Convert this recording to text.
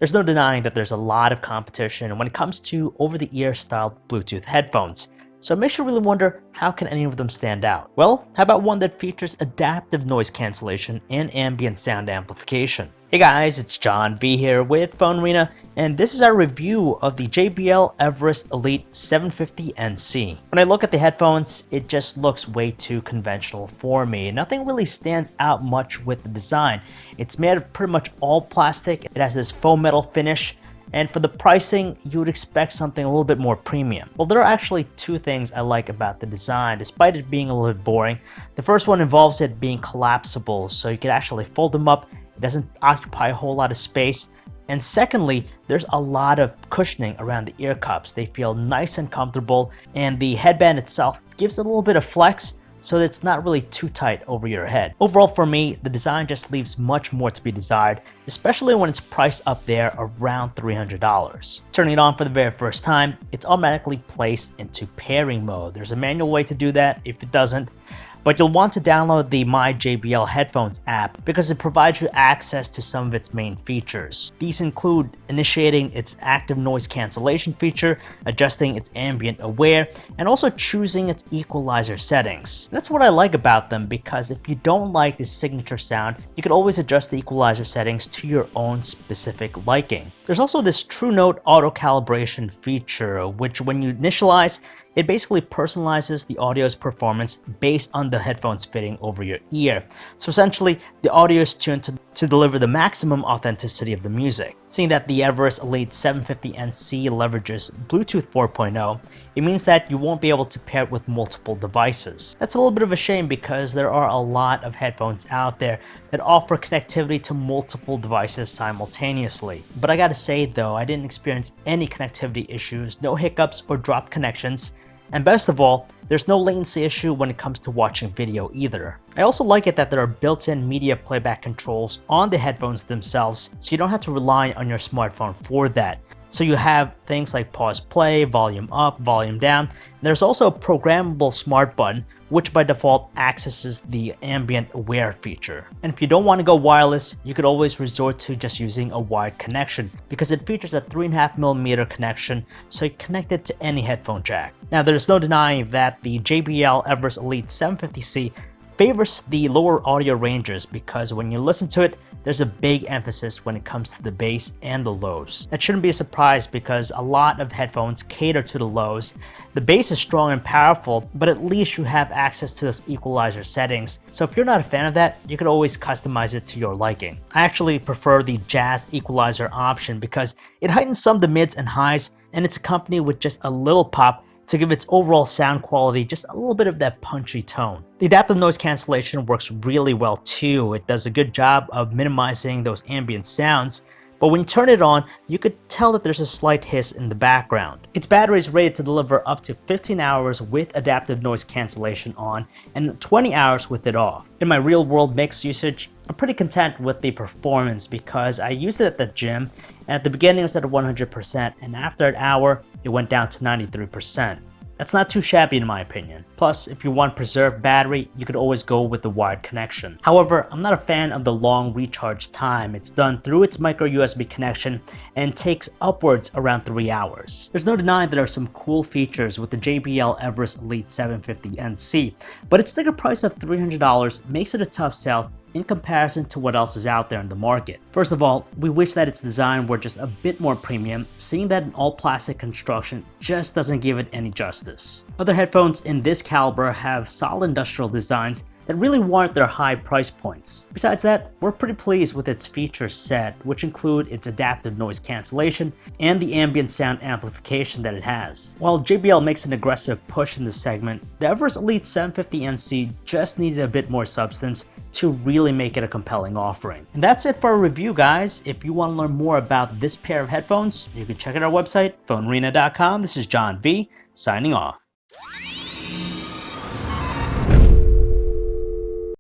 There's no denying that there's a lot of competition when it comes to over-the-ear styled Bluetooth headphones. So it makes you really wonder, how can any of them stand out? Well, how about one that features adaptive noise cancellation and ambient sound amplification? Hey guys, it's John V here with PhoneArena, and this is our review of the JBL Everest Elite 750 NC. When I look at the headphones, it just looks way too conventional for me. Nothing really stands out much with the design. It's made of pretty much all plastic. It has this faux metal finish. And for the pricing, you would expect something a little bit more premium. Well, there are actually two things I like about the design, despite it being a little bit boring. The first one involves it being collapsible, so you can actually fold them up. It doesn't occupy a whole lot of space. And secondly, there's a lot of cushioning around the ear cups. They feel nice and comfortable, and the headband itself gives a little bit of flex, so that it's not really too tight over your head. Overall for me, the design just leaves much more to be desired, especially when it's priced up there around $300. Turning it on for the very first time, it's automatically placed into pairing mode. There's a manual way to do that if it doesn't, but you'll want to download the My JBL Headphones app because it provides you access to some of its main features. These include initiating its active noise cancellation feature, adjusting its ambient aware, and also choosing its equalizer settings. That's what I like about them, because if you don't like the signature sound, you can always adjust the equalizer settings to your own specific liking. There's also this True Note auto calibration feature, which when you initialize, it basically personalizes the audio's performance based on the headphones fitting over your ear. So essentially, the audio is tuned to deliver the maximum authenticity of the music. Seeing that the Everest Elite 750 NC leverages Bluetooth 4.0, it means that you won't be able to pair it with multiple devices. That's a little bit of a shame because there are a lot of headphones out there that offer connectivity to multiple devices simultaneously. But I gotta say though, I didn't experience any connectivity issues, no hiccups or dropped connections. And best of all, there's no latency issue when it comes to watching video either. I also like it that there are built-in media playback controls on the headphones themselves, so you don't have to rely on your smartphone for that. So you have things like pause play, volume up, volume down. There's also a programmable smart button, which by default accesses the ambient aware feature. And if you don't want to go wireless, you could always resort to just using a wired connection because it features a 3.5mm connection, so you connect it to any headphone jack. Now there's no denying that the JBL Everest Elite 750C favors the lower audio ranges because when you listen to it, there's a big emphasis when it comes to the bass and the lows. That shouldn't be a surprise because a lot of headphones cater to the lows. The bass is strong and powerful, but at least you have access to those equalizer settings. So if you're not a fan of that, you could always customize it to your liking. I actually prefer the jazz equalizer option because it heightens some of the mids and highs, and it's accompanied with just a little pop to give its overall sound quality just a little bit of that punchy tone. The adaptive noise cancellation works really well too. It does a good job of minimizing those ambient sounds, but when you turn it on, you could tell that there's a slight hiss in the background. Its battery is rated to deliver up to 15 hours with adaptive noise cancellation on and 20 hours with it off. In my real world mix usage, I'm pretty content with the performance because I used it at the gym, and at the beginning it was at 100%, and after an hour it went down to 93%. That's not too shabby in my opinion. Plus, if you want preserved battery, you could always go with the wired connection. However, I'm not a fan of the long recharge time. It's done through its micro USB connection and takes upwards around 3 hours. There's no denying that there are some cool features with the JBL Everest Elite 750 NC, but its sticker price of $300 makes it a tough sell in comparison to what else is out there in the market. First of all, we wish that its design were just a bit more premium, seeing that an all-plastic construction just doesn't give it any justice. Other headphones in this caliber have solid industrial designs that really warrant their high price points. Besides that, we're pretty pleased with its feature set, which include its adaptive noise cancellation and the ambient sound amplification that it has. While JBL makes an aggressive push in this segment, the Everest Elite 750 NC just needed a bit more substance to really make it a compelling offering. And that's it for our review, guys. If you want to learn more about this pair of headphones, you can check out our website, PhoneArena.com. This is John V, signing off.